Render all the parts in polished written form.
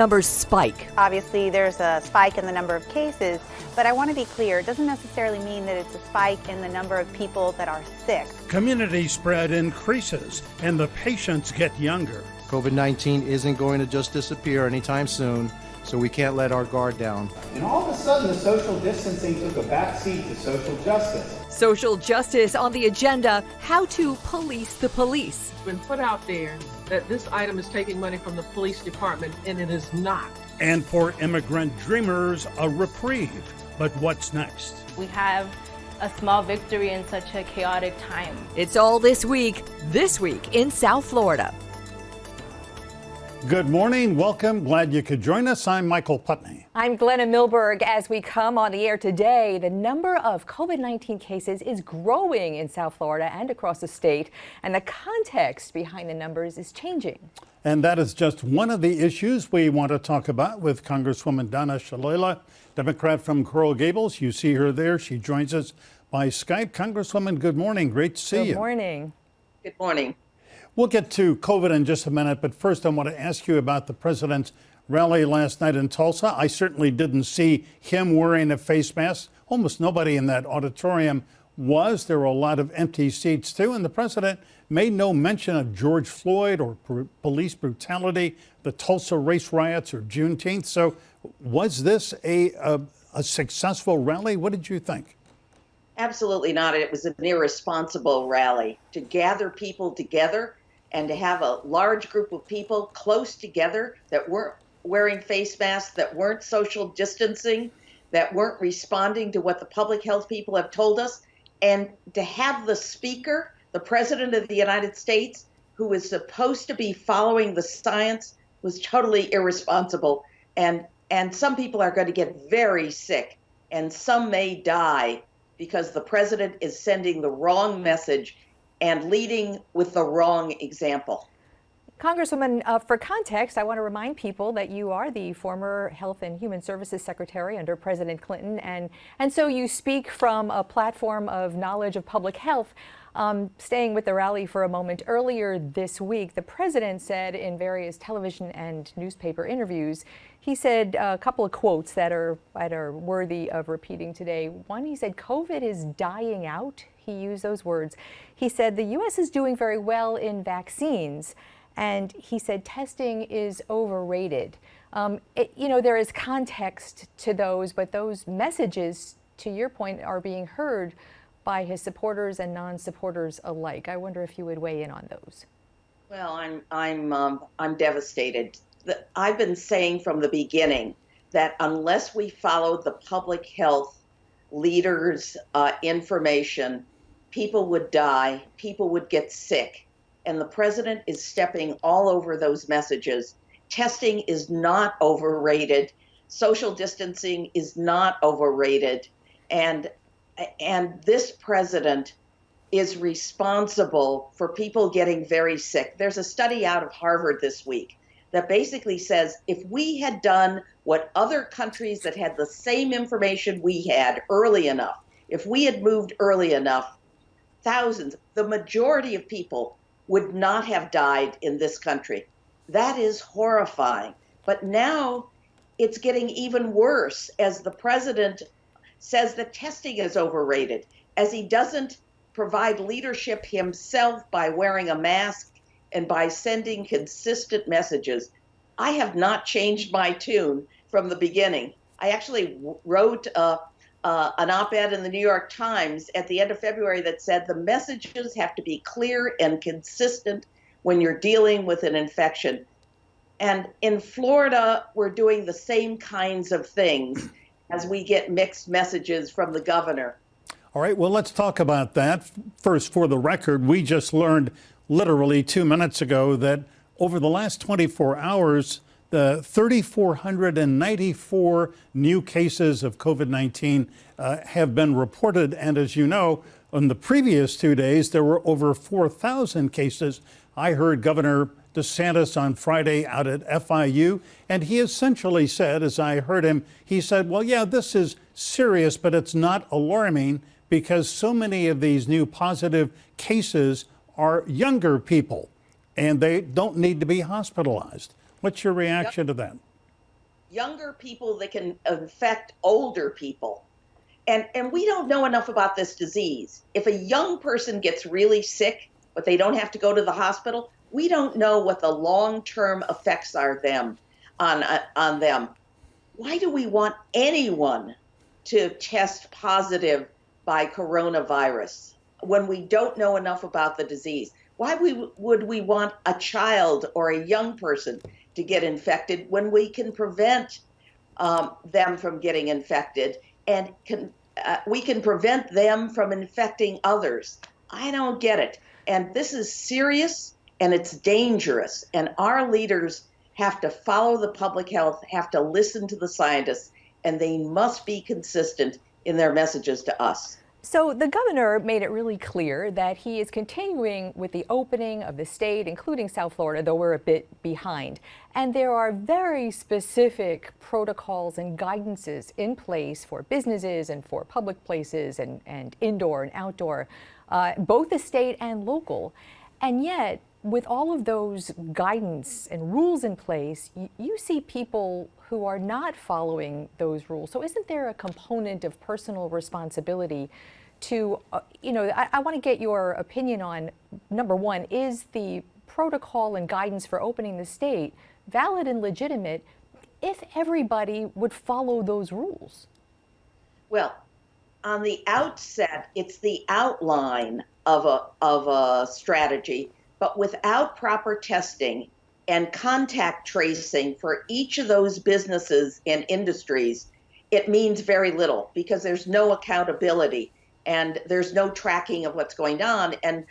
Numbers spike. Obviously, there's a spike in the number of cases, but I want to be clear, it doesn't necessarily mean that it's a spike in the number of people that are sick. Community spread increases and the patients get younger. COVID-19 isn't going to just disappear anytime soon, so we can't let our guard down. And all of a sudden, the social distancing took a backseat to social justice. Social justice on the agenda, how to police the police. Been put out there that this item is taking money from the police department, and it is not. And for immigrant dreamers, a reprieve. But what's next? We have a small victory in such a chaotic time. It's all this week in South Florida. Good morning, welcome, glad you could join us. I'm Michael Putney. I'm Glenna Milberg. As we come on the air today, the number of COVID-19 cases is growing in South Florida and across the state, and the context behind the numbers is changing. And that is just one of the issues we want to talk about with Congresswoman Donna Shalala, Democrat from Coral Gables. You see her there. She joins us by Skype. Congresswoman, good morning. Great to see you. Good morning. Good morning. We'll get to COVID in just a minute, but first I want to ask you about the president's rally last night in Tulsa. I certainly didn't see him wearing a face mask. Almost nobody in that auditorium was. There were a lot of empty seats too, and the president made no mention of George Floyd or police brutality, the Tulsa race riots or Juneteenth. So was this a successful rally? What did you think? Absolutely not. It was an irresponsible rally to gather people together and to have a large group of people close together that weren't wearing face masks, that weren't social distancing, that weren't responding to what the public health people have told us. And to have the speaker, the president of the United States, who is supposed to be following the science, was totally irresponsible. And some people are going to get very sick, and some may die because the president is sending the wrong message and leading with the wrong example. Congresswoman, for context, I want to remind people that you are the former Health and Human Services Secretary under President Clinton, and so you speak from a platform of knowledge of public health. Staying with the rally for a moment, earlier this week, the president said in various television and newspaper interviews, he said a couple of quotes that are worthy of repeating today. One, he said, COVID is dying out. He used those words. He said the U.S. is doing very well in vaccines. And he said testing is overrated. There is context to those, but those messages, to your point, are being heard by his supporters and non-supporters alike. I wonder if you would weigh in on those. Well, I'm devastated. I've been saying from the beginning that unless we followed the public health leaders' information, people would die, people would get sick. And the president is stepping all over those messages. Testing is not overrated. Social distancing is not overrated. And this president is responsible for people getting very sick. There's a study out of Harvard this week that basically says if we had done what other countries that had the same information we had early enough, if we had moved early enough, thousands, the majority of people would not have died in this country. That is horrifying. But now it's getting even worse as the president says that testing is overrated, as he doesn't provide leadership himself by wearing a mask and by sending consistent messages. I have not changed my tune from the beginning. I actually wrote an op-ed in the New York Times at the end of February that said the messages have to be clear and consistent when you're dealing with an infection. And in Florida, we're doing the same kinds of things as we get mixed messages from the governor. All right, well, let's talk about that. First, for the record, we just learned literally 2 minutes ago that over the last 24 hours, the 3,494 new cases of COVID-19 have been reported. And as you know, in the previous 2 days, there were over 4,000 cases. I heard Governor DeSantis on Friday out at FIU, and he essentially said, as I heard him, he said, well, yeah, this is serious, but it's not alarming because so many of these new positive cases are younger people and they don't need to be hospitalized. What's your reaction to that? younger people that can infect older people. And we don't know enough about this disease. If a young person gets really sick, but they don't have to go to the hospital, we don't know what the long-term effects are on them. Why do we want anyone to test positive by coronavirus when we don't know enough about the disease? Why would we want a child or a young person to get infected when we can prevent them from getting infected and we can prevent them from infecting others? I don't get it. And this is serious and it's dangerous. And our leaders have to follow the public health, have to listen to the scientists, and they must be consistent in their messages to us. So the governor made it really clear that he is continuing with the opening of the state, including South Florida, though we're a bit behind. And there are very specific protocols and guidances in place for businesses and for public places and indoor and outdoor, both the state and local. And yet, with all of those guidance and rules in place, you see people who are not following those rules. So isn't there a component of personal responsibility to, I want to get your opinion on, number one, is the protocol and guidance for opening the state valid and legitimate if everybody would follow those rules? Well, on the outset, it's the outline of a strategy, but without proper testing and contact tracing for each of those businesses and industries, it means very little because there's no accountability and there's no tracking of what's going on. And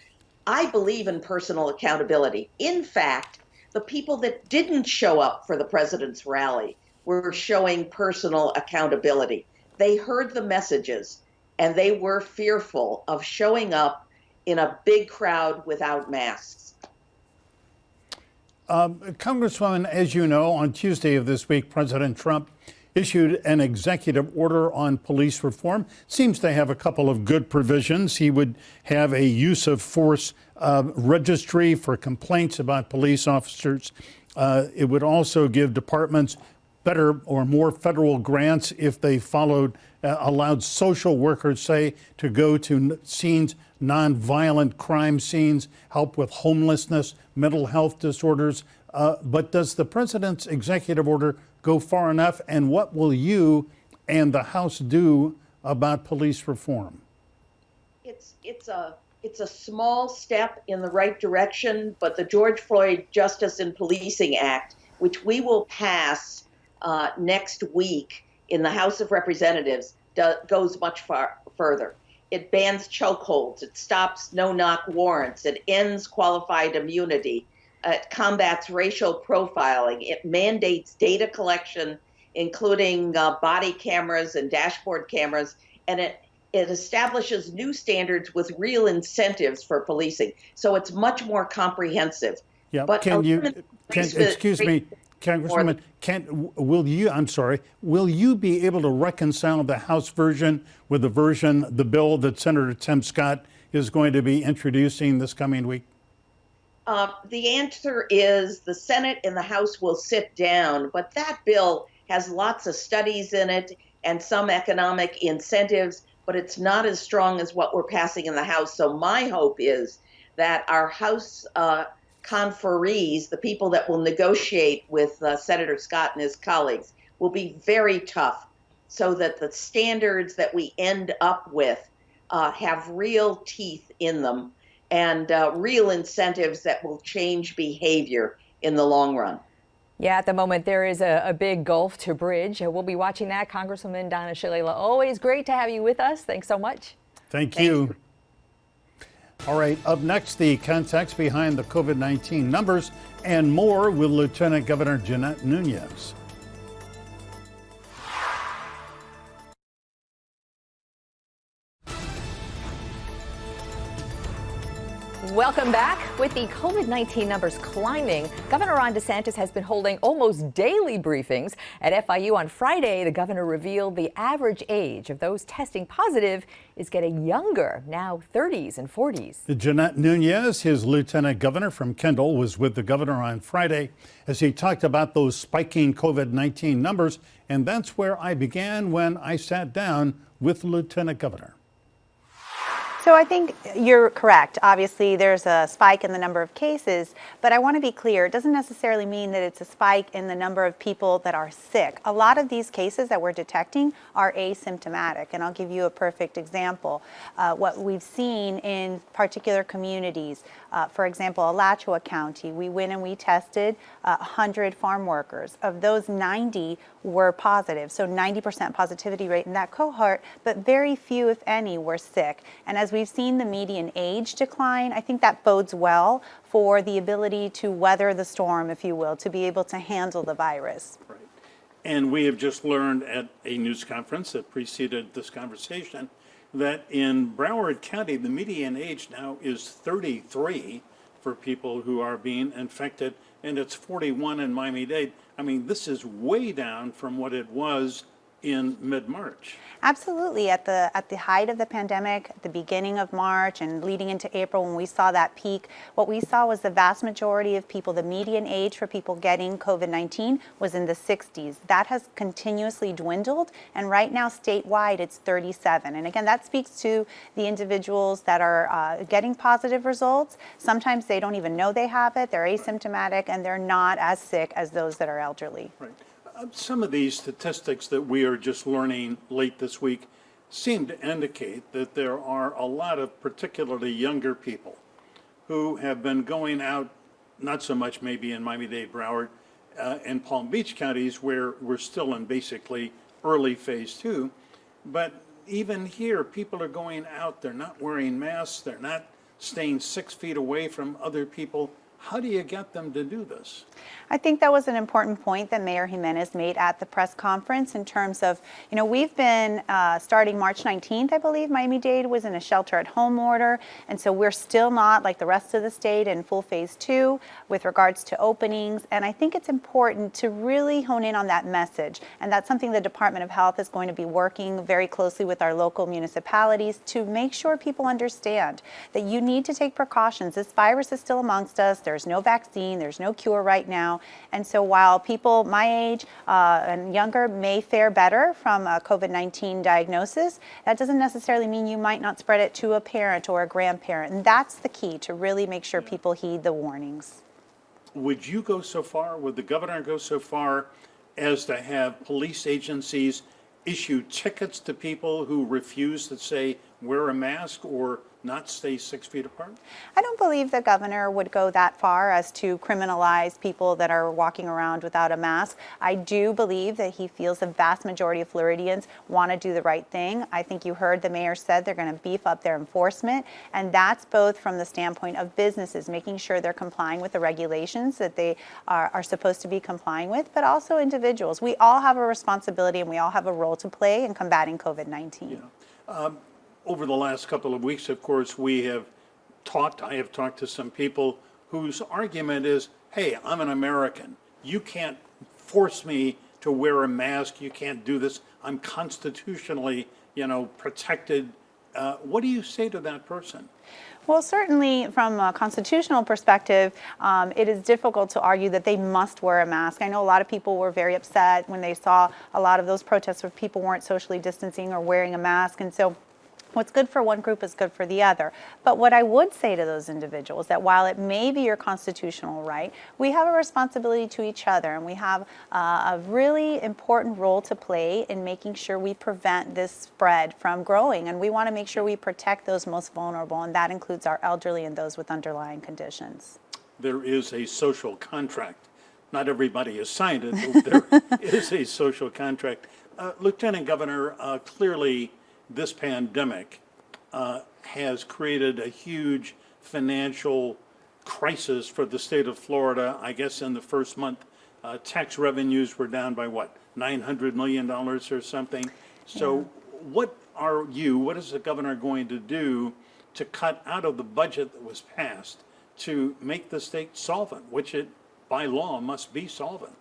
I believe in personal accountability. In fact, the people that didn't show up for the president's rally were showing personal accountability. They heard the messages and they were fearful of showing up in a big crowd without masks. Congresswoman, as you know, on Tuesday of this week, President Trump issued an executive order on police reform. Seems to have a couple of good provisions. He would have a use of force registry for complaints about police officers. It would also give departments better or more federal grants if they allowed social workers, say, to go to scenes, nonviolent crime scenes, help with homelessness, mental health disorders. But does the president's executive order go far enough? And what will you and the House do about police reform? It's a small step in the right direction, but the George Floyd Justice in Policing Act, which we will pass next week in the House of Representatives, goes much further. It bans chokeholds. It stops no-knock warrants. It ends qualified immunity. It combats racial profiling. It mandates data collection, including body cameras and dashboard cameras, and it establishes new standards with real incentives for policing. So it's much more comprehensive. Yeah, but excuse me, Congresswoman, will you be able to reconcile the House version with the bill that Senator Tim Scott is going to be introducing this coming week? The answer is the Senate and the House will sit down, but that bill has lots of studies in it and some economic incentives, but it's not as strong as what we're passing in the House. So my hope is that our House conferees, the people that will negotiate with Senator Scott and his colleagues, will be very tough so that the standards that we end up with have real teeth in them and real incentives that will change behavior in the long run. Yeah, at the moment there is a big gulf to bridge. We'll be watching that. Congresswoman Donna Shalala, always great to have you with us. Thanks so much. Thank you. All right, up next, the context behind the COVID-19 numbers and more with Lieutenant Governor Jeanette Nunez. Welcome back. With the COVID-19 numbers climbing, Governor Ron DeSantis has been holding almost daily briefings. At FIU on Friday, the governor revealed the average age of those testing positive is getting younger, now 30s and 40s. Jeanette Nunez, his lieutenant governor from Kendall, was with the governor on Friday as he talked about those spiking COVID-19 numbers. And that's where I began when I sat down with the lieutenant governor. So I think you're correct. Obviously, there's a spike in the number of cases, but I want to be clear, it doesn't necessarily mean that it's a spike in the number of people that are sick. A lot of these cases that we're detecting are asymptomatic, and I'll give you a perfect example. What we've seen in particular communities, for example, Alachua County, we went and we tested 100 farm workers. Of those, 90 were positive, so 90% positivity rate in that cohort, but very few, if any, were sick. And as we've seen the median age decline, I think that bodes well for the ability to weather the storm, if you will, to be able to handle the virus. Right. And we have just learned at a news conference that preceded this conversation that in Broward County, the median age now is 33 for people who are being infected, and it's 41 in Miami-Dade. I mean, this is way down from what it was in mid-March. Absolutely. At the height of the pandemic, at the beginning of March and leading into April, when we saw that peak, what we saw was the vast majority of people, the median age for people getting COVID-19 was in the 60s. That has continuously dwindled, and right now statewide it's 37. And again, that speaks to the individuals that are getting positive results. Sometimes they don't even know they have it, they're asymptomatic, and they're not as sick as those that are elderly. Right. Some of these statistics that we are just learning late this week seem to indicate that there are a lot of particularly younger people who have been going out, not so much maybe in Miami-Dade, Broward, and Palm Beach counties where we're still in basically early phase 2. But even here, people are going out, they're not wearing masks, they're not staying 6 feet away from other people. How do you get them to do this? I think that was an important point that Mayor Jimenez made at the press conference in terms of, we've been starting March 19th, I believe, Miami-Dade was in a shelter-at-home order. And so we're still not, like the rest of the state, in full phase 2 with regards to openings. And I think it's important to really hone in on that message. And that's something the Department of Health is going to be working very closely with our local municipalities to make sure people understand that you need to take precautions. This virus is still amongst us. There's no vaccine. There's no cure right now. And so while people my age and younger may fare better from a COVID-19 diagnosis, that doesn't necessarily mean you might not spread it to a parent or a grandparent. And that's the key, to really make sure people heed the warnings. Would you go so far, would the governor go so far as to have police agencies issue tickets to people who refuse to say wear a mask or not stay 6 feet apart? I don't believe the governor would go that far as to criminalize people that are walking around without a mask. I do believe that he feels the vast majority of Floridians want to do the right thing. I think you heard the mayor said they're going to beef up their enforcement, and that's both from the standpoint of businesses, making sure they're complying with the regulations that they are supposed to be complying with, but also individuals. We all have a responsibility and we all have a role to play in combating COVID-19. Yeah. Over the last couple of weeks, of course, I have talked to some people whose argument is, hey, I'm an American. You can't force me to wear a mask. You can't do this. I'm constitutionally, protected. What do you say to that person? Well, certainly from a constitutional perspective, it is difficult to argue that they must wear a mask. I know a lot of people were very upset when they saw a lot of those protests where people weren't socially distancing or wearing a mask. And so what's good for one group is good for the other. But what I would say to those individuals, that while it may be your constitutional right, we have a responsibility to each other, and we have a really important role to play in making sure we prevent this spread from growing. And we want to make sure we protect those most vulnerable, and that includes our elderly and those with underlying conditions. There is a social contract. Not everybody has signed it, but there is a social contract. Lieutenant Governor, clearly this pandemic has created a huge financial crisis for the state of Florida. I guess in the first month, tax revenues were down by what, $900 million or something. So what is the governor going to do to cut out of the budget that was passed to make the state solvent, which it by law must be solvent.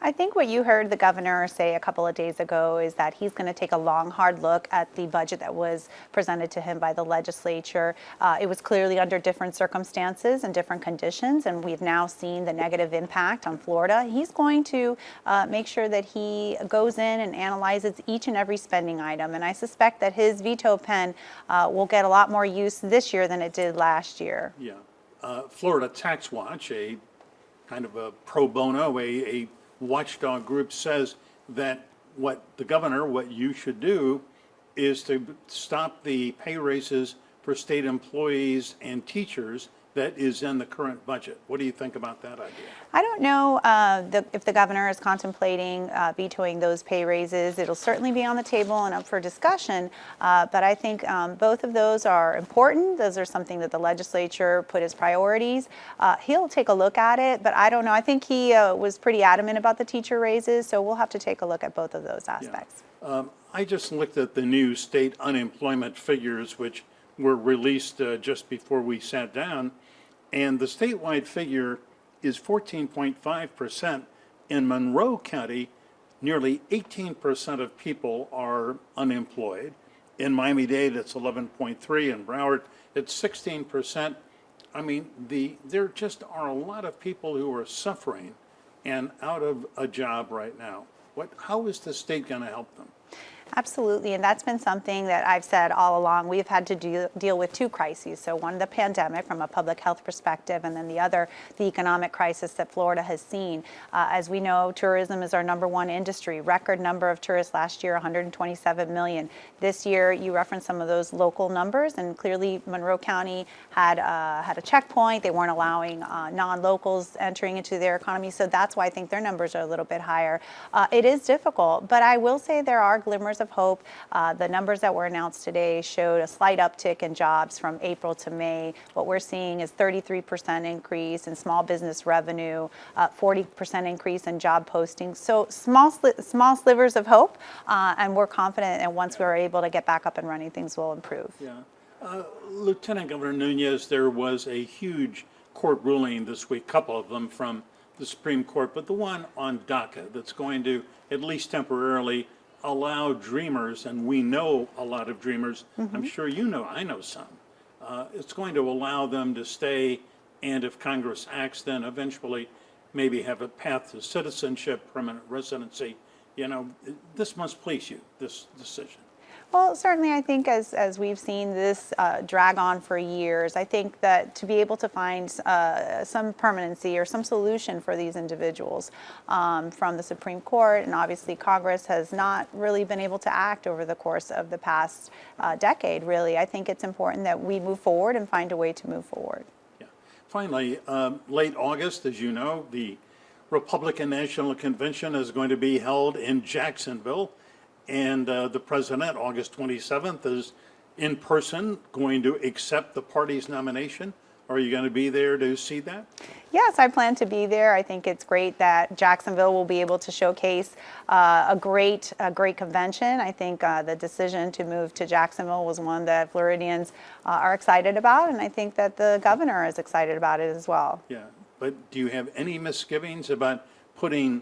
I think what you heard the governor say a couple of days ago is that he's going to take a long, hard look at the budget that was presented to him by the legislature. It was clearly under different circumstances and different conditions, and we've now seen the negative impact on Florida. He's going to make sure that he goes in and analyzes each and every spending item, and I suspect that his veto pen will get a lot more use this year than it did last year. Yeah. Florida Tax Watch, a kind of a pro bono, a watchdog group, says that what you should do is to stop the pay raises for state employees and teachers that is in the current budget. What do you think about that idea? I don't know if the governor is contemplating vetoing those pay raises. It'll certainly be on the table and up for discussion, but I think both of those are important. Those are something that the legislature put as priorities. He'll take a look at it, but I don't know. I think he was pretty adamant about the teacher raises, so we'll have to take a look at both of those aspects. Yeah. I just looked at the new state unemployment figures, which were released just before we sat down, and the statewide figure is 14.5%. In Monroe County, nearly 18% of people are unemployed. In Miami-Dade, it's 11.3%. In Broward, it's 16%. I mean, there just are a lot of people who are suffering and out of a job right now. How is the state going to help them? Absolutely, and that's been something that I've said all along. We've had to deal with two crises. So one, the pandemic from a public health perspective, and then the other, the economic crisis that Florida has seen. As we know, tourism is our #1 industry. Record number of tourists last year, 127 million. This year, you referenced some of those local numbers, and clearly Monroe County had a checkpoint. They weren't allowing non-locals entering into their economy, so that's why I think their numbers are a little bit higher. It is difficult, but I will say there are glimmers of hope. The numbers that were announced today showed a slight uptick in jobs from April to May. What we're seeing is 33% increase in small business revenue, 40% increase in job postings. So small slivers of hope, and we're confident that once we're able to get back up and running, things will improve. Yeah. Lieutenant Governor Nunez, there was a huge court ruling this week, a couple of them from the Supreme Court, but the one on DACA that's going to, at least temporarily, allow dreamers, and we know a lot of dreamers, I'm sure you know, I know some, it's going to allow them to stay, and if Congress acts, then eventually maybe have a path to citizenship, permanent residency. You know, this must please you, this decision. Well, certainly I think as we've seen this drag on for years, I think that to be able to find some permanency or some solution for these individuals from the Supreme Court, and obviously Congress has not really been able to act over the course of the past decade, really. I think it's important that we move forward and find a way to move forward. Yeah. Finally, late August, as you know, the Republican National Convention is going to be held in Jacksonville. And the president, August 27th, is in person going to accept the party's nomination. Are you going to be there to see that? Yes, I plan to be there. I think it's great that Jacksonville will be able to showcase a great convention. I think the decision to move to Jacksonville was one that Floridians are excited about, and I think that the governor is excited about it as well. Yeah, but do you have any misgivings about putting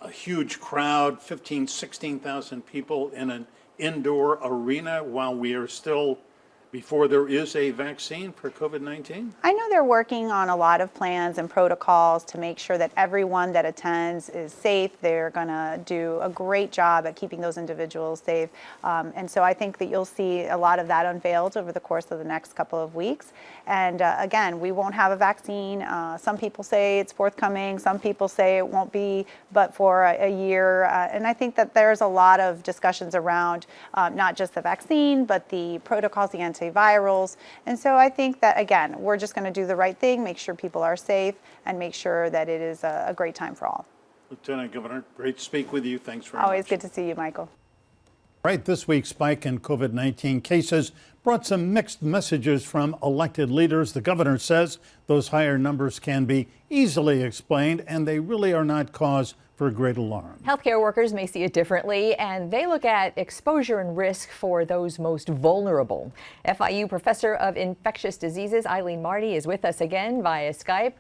a huge crowd, 15,000, 16,000 people in an indoor arena while we are still before there is a vaccine for COVID-19? I know they're working on a lot of plans and protocols to make sure that everyone that attends is safe. They're going to do a great job at keeping those individuals safe. And so I think that you'll see a lot of that unveiled over the course of the next couple of weeks. And again, we won't have a vaccine. Some people say it's forthcoming. Some people say it won't be but for a year. And I think that there's a lot of discussions around not just the vaccine, but the protocols, the antivirals. And so I think that, again, we're just going to do the right thing, make sure people are safe, and make sure that it is a great time for all. Lieutenant Governor, great to speak with you. Thanks very much. Always good to see you, Michael. Right, this week's spike in COVID-19 cases brought some mixed messages from elected leaders. The governor says those higher numbers can be easily explained and they really are not cause for great alarm. Healthcare workers may see it differently, and they look at exposure and risk for those most vulnerable. FIU professor of infectious diseases Eileen Marty is with us again via Skype.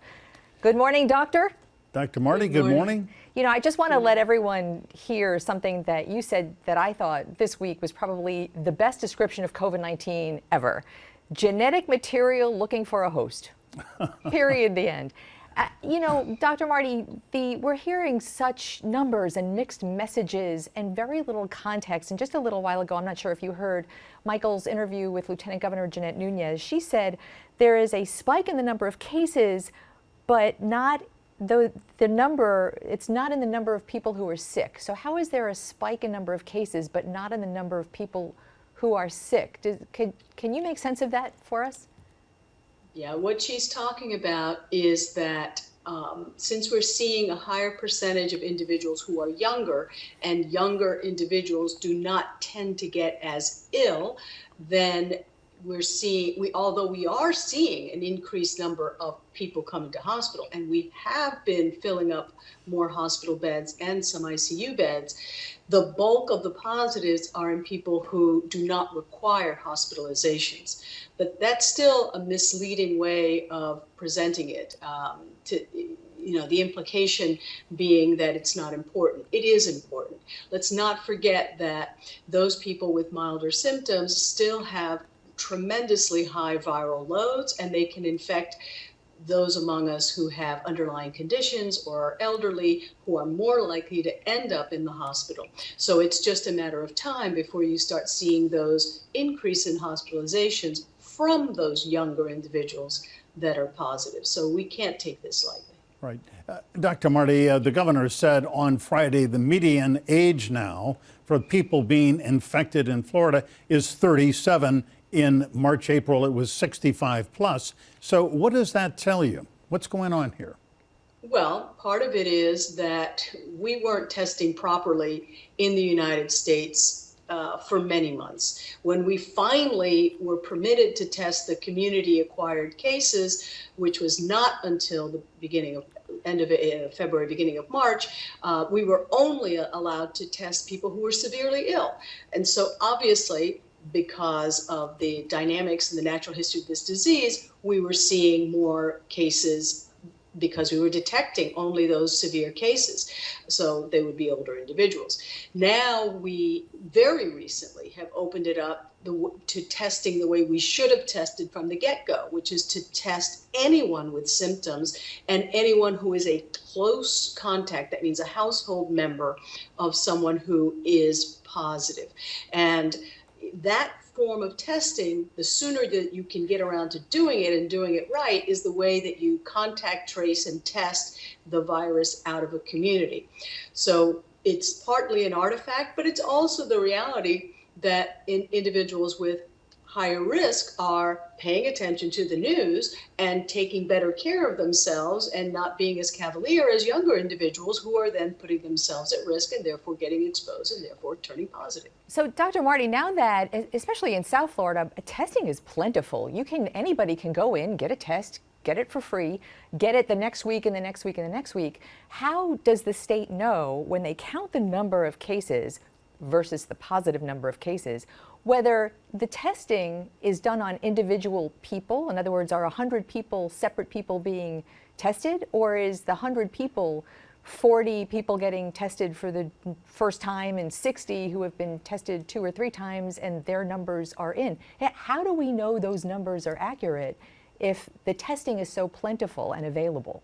Good morning, doctor. Dr. Marty, good morning. You know, I just want to let everyone hear something that you said that I thought this week was probably the best description of COVID-19 ever. Genetic material looking for a host. Period, the end. You know, Dr. Marty, we're hearing such numbers and mixed messages and very little context. And just a little while ago, I'm not sure if you heard Michael's interview with Lieutenant Governor Jeanette Nunez. She said there is a spike in the number of cases, but not the number, it's not in the number of people who are sick. So how is there a spike in number of cases, but not in the number of people who are sick? Can you make sense of that for us? Yeah, what she's talking about is that since we're seeing a higher percentage of individuals who are younger, and younger individuals do not tend to get as ill, then although we are seeing an increased number of people coming to hospital, and we have been filling up more hospital beds and some ICU beds, the bulk of the positives are in people who do not require hospitalizations. But that's still a misleading way of presenting it. The implication being that it's not important. It is important. Let's not forget that those people with milder symptoms still have tremendously high viral loads, and they can infect those among us who have underlying conditions or are elderly, who are more likely to end up in the hospital. So it's just a matter of time before you start seeing those increase in hospitalizations from those younger individuals that are positive. So we can't take this lightly. Right. Dr. Marty, the governor said on Friday the median age now for people being infected in Florida is 37. In March, April, it was 65 plus. So what does that tell you? What's going on here? Well, part of it is that we weren't testing properly in the United States for many months. When we finally were permitted to test the community-acquired cases, which was not until the end of February, beginning of March, we were only allowed to test people who were severely ill. And so obviously, because of the dynamics and the natural history of this disease, we were seeing more cases because we were detecting only those severe cases. So they would be older individuals. Now we very recently have opened it up to testing the way we should have tested from the get-go, which is to test anyone with symptoms and anyone who is a close contact. That means a household member of someone who is positive. And that form of testing, the sooner that you can get around to doing it and doing it right, is the way that you contact trace and test the virus out of a community. So it's partly an artifact, but it's also the reality that individuals with higher risk are paying attention to the news and taking better care of themselves and not being as cavalier as younger individuals who are then putting themselves at risk and therefore getting exposed and therefore turning positive. So Dr. Marty, now that, especially in South Florida, testing is plentiful. Anybody can go in, get a test, get it for free, get it the next week and the next week and the next week. How does the state know when they count the number of cases versus the positive number of cases, whether the testing is done on individual people? In other words, are 100 people separate people being tested, or is the 100 people 40 people getting tested for the first time and 60 who have been tested 2 or 3 times and their numbers are in? How do we know those numbers are accurate if the testing is so plentiful and available?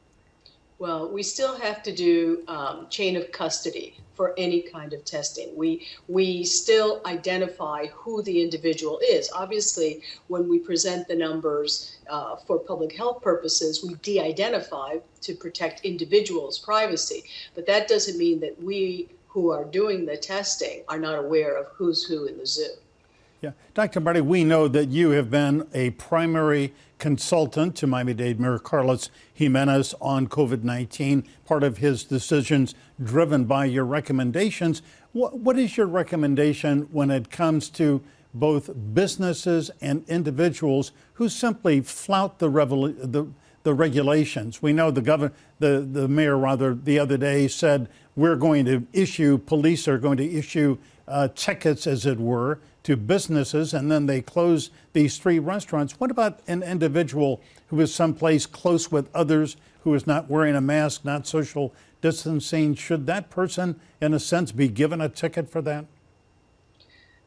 Well, we still have to do chain of custody for any kind of testing. We still identify who the individual is. Obviously, when we present the numbers for public health purposes, we de-identify to protect individuals' privacy. But that doesn't mean that we who are doing the testing are not aware of who's who in the zoo. Yeah. Dr. Marty, we know that you have been a primary consultant to Miami-Dade Mayor Carlos Jimenez on COVID-19, part of his decisions driven by your recommendations. What is your recommendation when it comes to both businesses and individuals who simply flout the regulations? We know the mayor rather the other day said police are going to issue tickets, as it were, to businesses, and then they close these 3 restaurants. What about an individual who is someplace close with others, who is not wearing a mask, not social distancing? Should that person, in a sense, be given a ticket for that?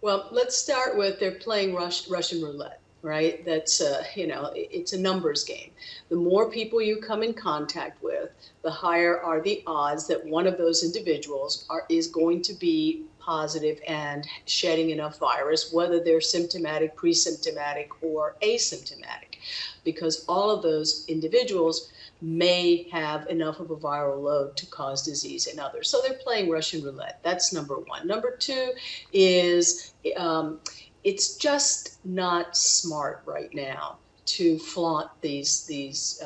Well, let's start with they're playing Russian roulette, right? That's, it's a numbers game. The more people you come in contact with, the higher are the odds that one of those individuals is going to be positive and shedding enough virus, whether they're symptomatic, pre-symptomatic, or asymptomatic, because all of those individuals may have enough of a viral load to cause disease in others. So they're playing Russian roulette. That's number one. Number two is it's just not smart right now to flaunt these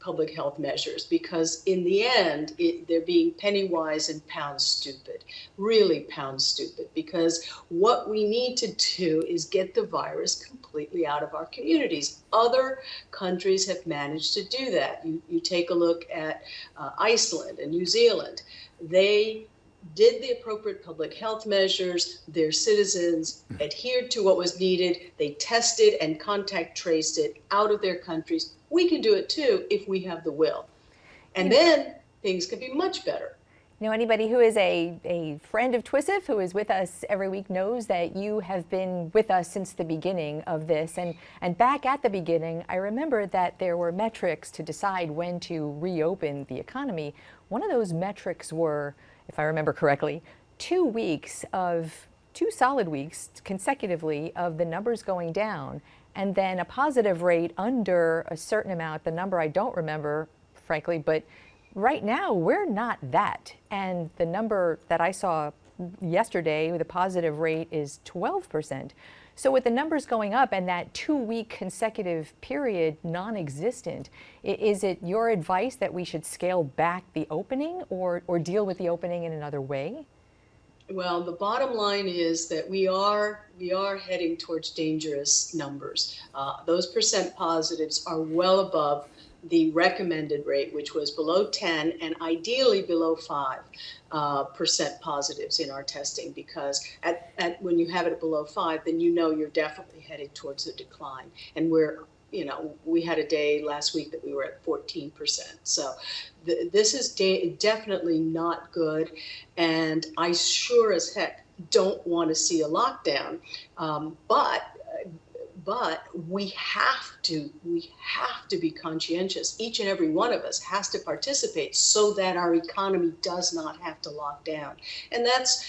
public health measures, because in the end, they're being penny wise and pound stupid, really pound stupid, because what we need to do is get the virus completely out of our communities. Other countries have managed to do that. You take a look at Iceland and New Zealand. They did the appropriate public health measures. Their citizens adhered to what was needed. They tested and contact traced it out of their countries. We can do it too if we have the will. And then things can be much better. You know, anybody who is a friend of TWISF, who is with us every week, knows that you have been with us since the beginning of this. And back at the beginning, I remember that there were metrics to decide when to reopen the economy. One of those metrics were, if I remember correctly, 2 solid weeks consecutively of the numbers going down, and then a positive rate under a certain amount, the number I don't remember, frankly, but right now we're not that. And the number that I saw yesterday, the positive rate is 12%. So with the numbers going up and that 2-week consecutive period non-existent, is it your advice that we should scale back the opening or deal with the opening in another way? Well, the bottom line is that we are heading towards dangerous numbers. Those percent positives are well above the recommended rate, which was below 10 and ideally below 5% positives in our testing, because when you have it below 5, then you're definitely headed towards a decline. And we had a day last week that we were at 14%. So this is definitely not good. And I sure as heck don't want to see a lockdown. But we have to be conscientious. Each and every one of us has to participate so that our economy does not have to lock down. And that's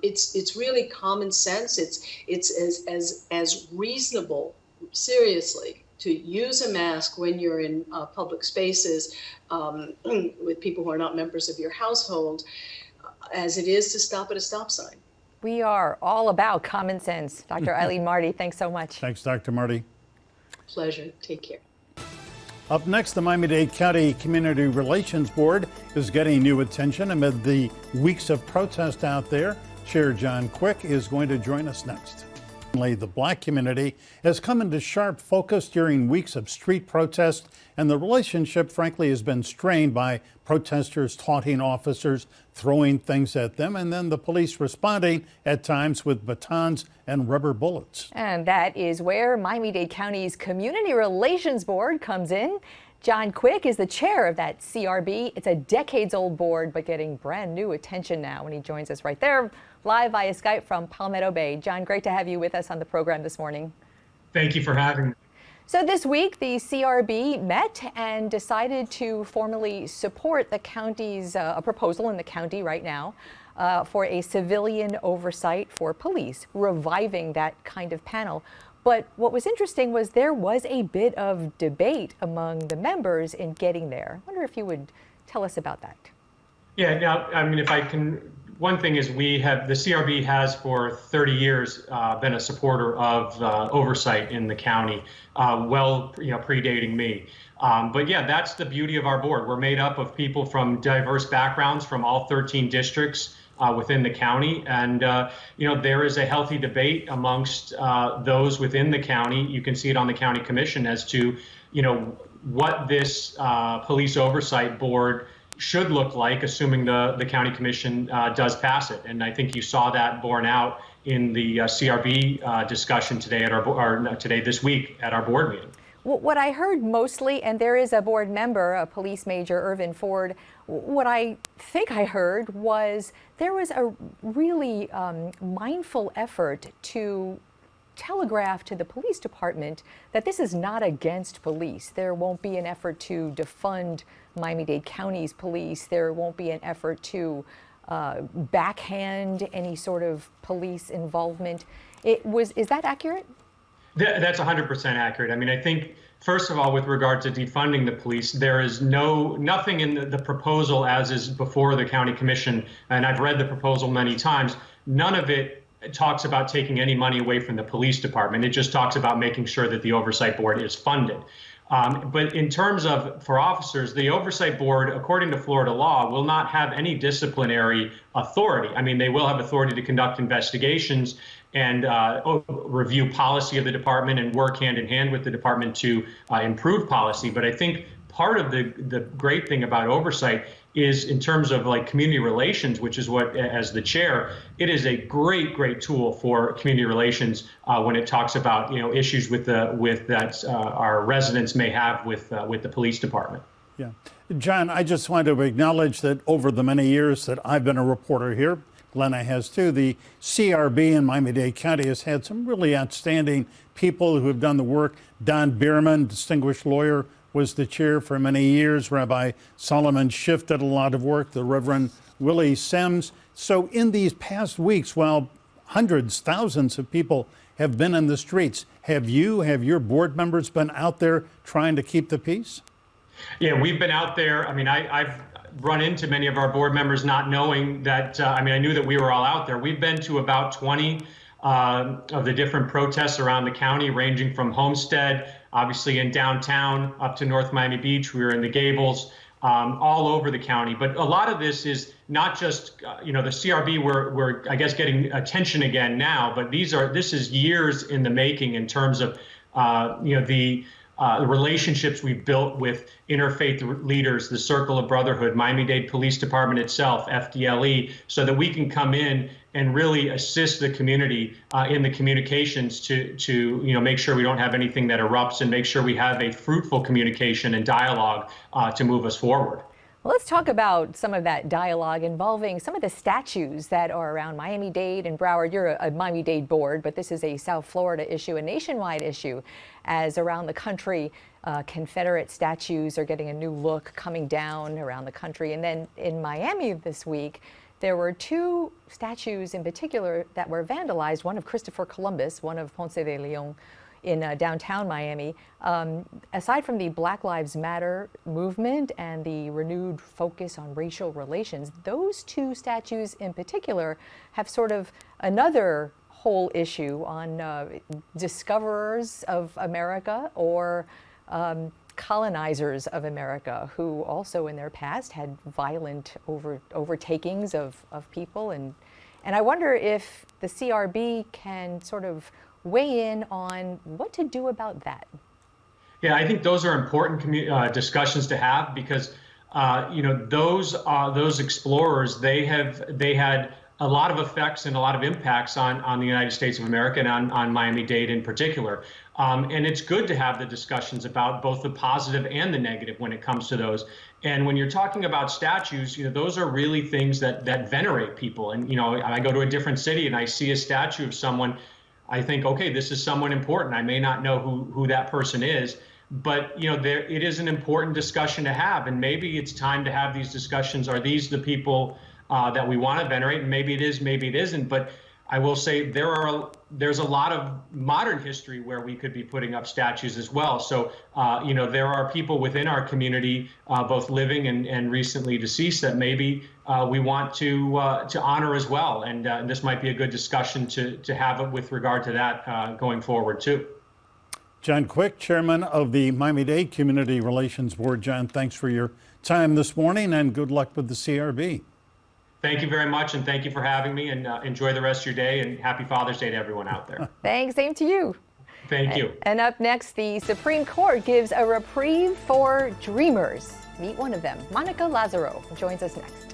it's really common sense. It's as reasonable, seriously, to use a mask when you're in public spaces with people who are not members of your household as it is to stop at a stop sign. We are all about common sense. Dr. Eileen Marty, thanks so much. Thanks, Dr. Marty. Pleasure. Take care. Up next, the Miami-Dade County Community Relations Board is getting new attention amid the weeks of protest out there. Chair John Quick is going to join us next. The Black community has come into sharp focus during weeks of street protest, and the relationship, frankly, has been strained by protesters taunting officers, throwing things at them, and then the police responding at times with batons and rubber bullets. And that is where Miami-Dade County's Community Relations Board comes in. John Quick is the chair of that CRB. It's a decades-old board, but getting brand new attention now when he joins us right there live via Skype from Palmetto Bay. John, great to have you with us on the program this morning. Thank you for having me. So this week, the CRB met and decided to formally support the county's a proposal in the county right now for a civilian oversight for police, reviving that kind of panel. But what was interesting was there was a bit of debate among the members in getting there. I wonder if you would tell us about that. Yeah, now, I mean, if I can one thing is the CRB has for 30 years been a supporter of oversight in the county, predating me. But yeah, that's the beauty of our board. We're made up of people from diverse backgrounds from all 13 districts within the county. And, there is a healthy debate amongst those within the county. You can see it on the county commission as to, what this police oversight board should look like, assuming the county commission does pass it. And I think you saw that borne out in the CRB discussion today this week at our board meeting. What I heard mostly, and there is a board member, a police major, Irvin Ford, what I think I heard was there was a really mindful effort to telegraph to the police department that this is not against police. There won't be an effort to defund Miami-Dade County's police. There won't be an effort to backhand any sort of police involvement. Is that accurate? That's 100% accurate. I mean, I think, first of all, with regard to defunding the police, there is nothing in the proposal as is before the county commission, and I've read the proposal many times, none of it talks about taking any money away from the police department. It just talks about making sure that the oversight board is funded. But in terms of for officers, the oversight board, according to Florida law, will not have any disciplinary authority. I mean, they will have authority to conduct investigations and review policy of the department and work hand in hand with the department to improve policy. But I think part of the great thing about oversight is in terms of like community relations, which is what, as the chair, it is a great tool for community relations when it talks about issues that our residents may have with the police department. Yeah, John, I just want to acknowledge that over the many years that I've been a reporter here, Glenna has too, the CRB in Miami-Dade County has had some really outstanding people who have done the work. Don Bierman, distinguished lawyer, was the chair for many years. Rabbi Solomon Schiff did a lot of work, the Reverend Willie Sims. So in these past weeks, while hundreds, thousands of people have been in the streets, have your board members been out there trying to keep the peace? Yeah, we've been out there. I mean, I've run into many of our board members not knowing that, I knew that we were all out there. We've been to about 20 of the different protests around the county, ranging from Homestead, obviously in downtown, up to North Miami Beach. We were in the Gables, all over the county. But a lot of this is not just, the CRB, we're I guess getting attention again now, but this is years in the making in terms of, the relationships we've built with interfaith leaders, the Circle of Brotherhood, Miami-Dade Police Department itself, FDLE, so that we can come in and really assist the community in the communications to make sure we don't have anything that erupts and make sure we have a fruitful communication and dialogue to move us forward. Well, let's talk about some of that dialogue involving some of the statues that are around Miami-Dade and Broward. You're a Miami-Dade board, but this is a South Florida issue, a nationwide issue, as around the country, Confederate statues are getting a new look coming down around the country. And then in Miami this week, there were two statues in particular that were vandalized, one of Christopher Columbus, one of Ponce de Leon, in downtown Miami. Aside from the Black Lives Matter movement and the renewed focus on racial relations, those two statues in particular have sort of another whole issue on discoverers of America or colonizers of America who also in their past had violent overtakings of people. And I wonder if the CRB can sort of weigh in on what to do about that. Yeah, I think those are important discussions to have because, those explorers, they had a lot of effects and a lot of impacts on the United States of America and on Miami-Dade in particular. And it's good to have the discussions about both the positive and the negative when it comes to those. And when you're talking about statues, those are really things that venerate people. And, I go to a different city and I see a statue of someone, I think, okay, this is someone important. I may not know who that person is, but it is an important discussion to have. And maybe it's time to have these discussions. Are these the people that we want to venerate? And maybe it is, maybe it isn't. But I will say there's a lot of modern history where we could be putting up statues as well. So, there are people within our community, both living and recently deceased, that maybe we want to honor as well. And this might be a good discussion to have it with regard to that going forward too. John Quick, Chairman of the Miami-Dade Community Relations Board. John, thanks for your time this morning and good luck with the CRB. Thank you very much, and thank you for having me, and enjoy the rest of your day, and happy Father's Day to everyone out there. Thanks, same to you. Thank you. And up next, the Supreme Court gives a reprieve for dreamers. Meet one of them. Monica Lazaro joins us next.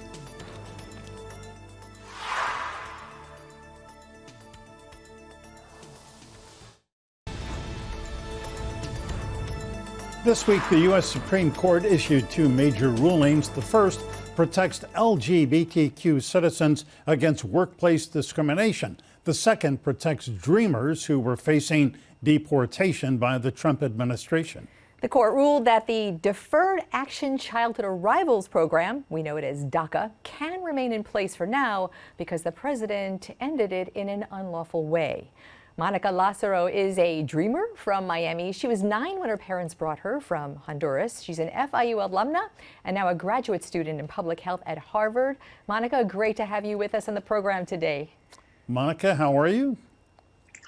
This week, the U.S. Supreme Court issued two major rulings. The first protects LGBTQ citizens against workplace discrimination. The second protects dreamers who were facing deportation by the Trump administration. The court ruled that the Deferred Action Childhood Arrivals Program, we know it as DACA, can remain in place for now because the president ended it in an unlawful way. Monica Lazaro is a dreamer from Miami. She was 9 when her parents brought her from Honduras. She's an FIU alumna and now a graduate student in public health at Harvard. Monica, great to have you with us on the program today. Monica, how are you?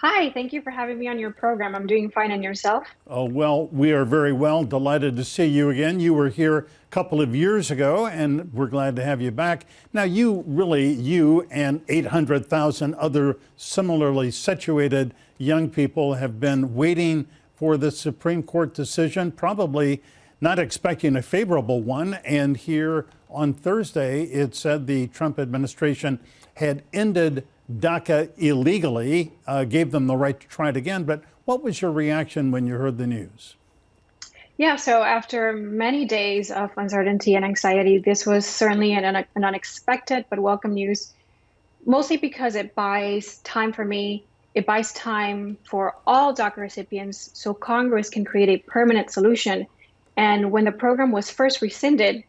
Hi, thank you for having me on your program. I'm doing fine, and yourself? Oh, well, we are very well. Delighted to see you again. You were here a couple of years ago, and we're glad to have you back. Now, you and 800,000 other similarly situated young people have been waiting for the Supreme Court decision, probably not expecting a favorable one. And here on Thursday, it said the Trump administration had ended DACA illegally, gave them the right to try it again. But what was your reaction when you heard the news? Yeah, so after many days of uncertainty and anxiety, this was certainly an unexpected but welcome news, mostly because it buys time for me. It buys time for all DACA recipients so Congress can create a permanent solution. And when the program was first rescinded,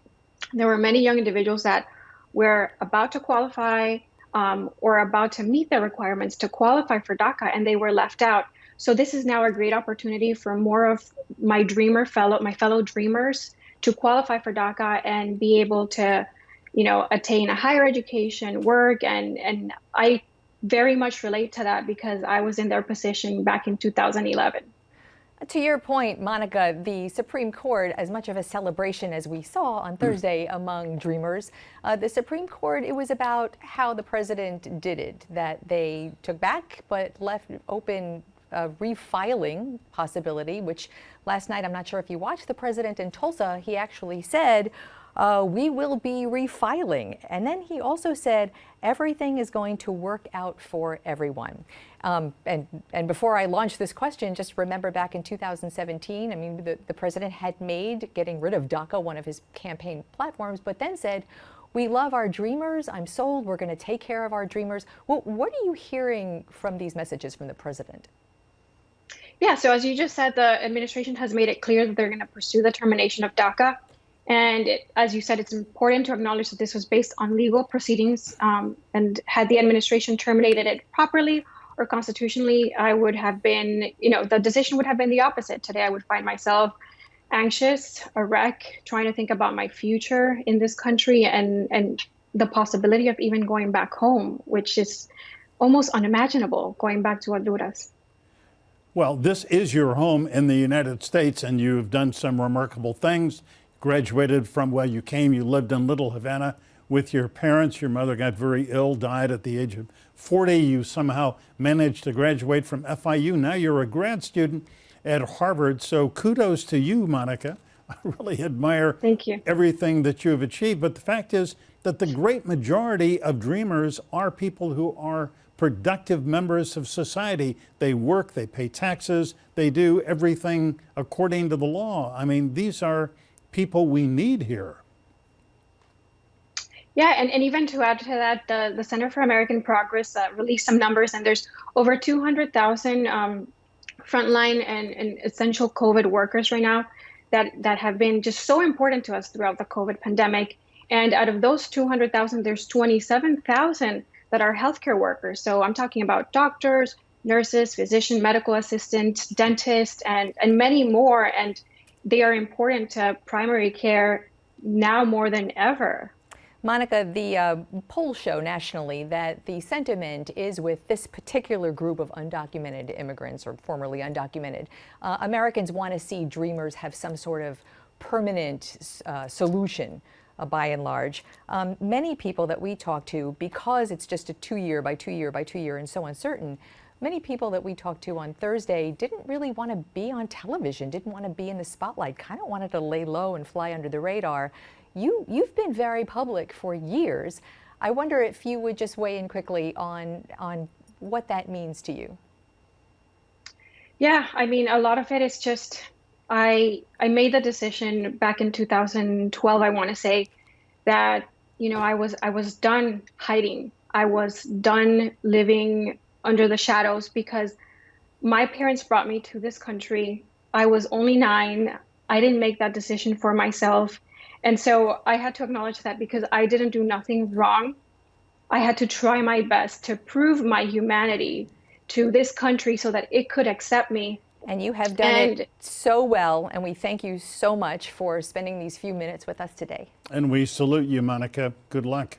there were many young individuals that were about to qualify or about to meet the requirements to qualify for DACA, and they were left out. So this is now a great opportunity for more of my fellow dreamers to qualify for DACA and be able to, attain a higher education, work, and I very much relate to that because I was in their position back in 2011. To your point, Monica, the Supreme Court, as much of a celebration as we saw on Thursday among dreamers, the Supreme Court, it was about how the president did it, that they took back but left open refiling possibility, which last night, I'm not sure if you watched the president in Tulsa, he actually said, we will be refiling. And then he also said, everything is going to work out for everyone. And before I launch this question, just remember back in 2017, I mean, the president had made getting rid of DACA one of his campaign platforms, but then said, we love our dreamers. I'm sold. We're going to take care of our dreamers. Well, what are you hearing from these messages from the president? Yeah, so as you just said, the administration has made it clear that they're going to pursue the termination of DACA. And as you said, it's important to acknowledge that this was based on legal proceedings. And had the administration terminated it properly or constitutionally, I would have been, the decision would have been the opposite. Today, I would find myself anxious, a wreck, trying to think about my future in this country and the possibility of even going back home, which is almost unimaginable, going back to Honduras. Well, this is your home in the United States, and you've done some remarkable things. Graduated from where you came. You lived in Little Havana with your parents. Your mother got very ill, died at the age of 40. You somehow managed to graduate from FIU. Now you're a grad student at Harvard. So kudos to you, Monica. I really admire everything that you have achieved. But the fact is that the great majority of dreamers are people who are productive members of society. They work, they pay taxes, they do everything according to the law. I mean, these are people we need here. Yeah, and even to add to that, the Center for American Progress released some numbers, and there's over 200,000 frontline and essential COVID workers right now that have been just so important to us throughout the COVID pandemic. And out of those 200,000, there's 27,000 that are healthcare workers. So I'm talking about doctors, nurses, physician, medical assistant, dentist, and many more. And they are important to primary care now more than ever. Monica, the polls show nationally that the sentiment is with this particular group of undocumented immigrants, or formerly undocumented. Americans want to see dreamers have some sort of permanent solution, by and large. Many people that we talk to, because it's just a 2 year by 2 year by 2 year and so uncertain, many people that we talked to on Thursday didn't really want to be on television, didn't want to be in the spotlight, kind of wanted to lay low and fly under the radar. You've been very public for years. I wonder if you would just weigh in quickly on what that means to you. Yeah, I mean, a lot of it is just, I made the decision back in 2012, I want to say, that, you know, I was done hiding. I was done living under the shadows because my parents brought me to this country. I was only 9. I didn't make that decision for myself. And so I had to acknowledge that because I didn't do nothing wrong. I had to try my best to prove my humanity to this country so that it could accept me. And you have done it so well, and we thank you so much for spending these few minutes with us today. And we salute you, Monica. Good luck.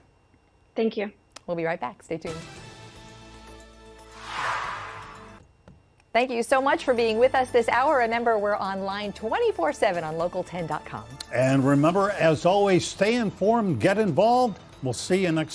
Thank you. We'll be right back. Stay tuned. Thank you so much for being with us this hour. Remember, we're online 24/7 on local10.com. And remember, as always, stay informed, get involved. We'll see you next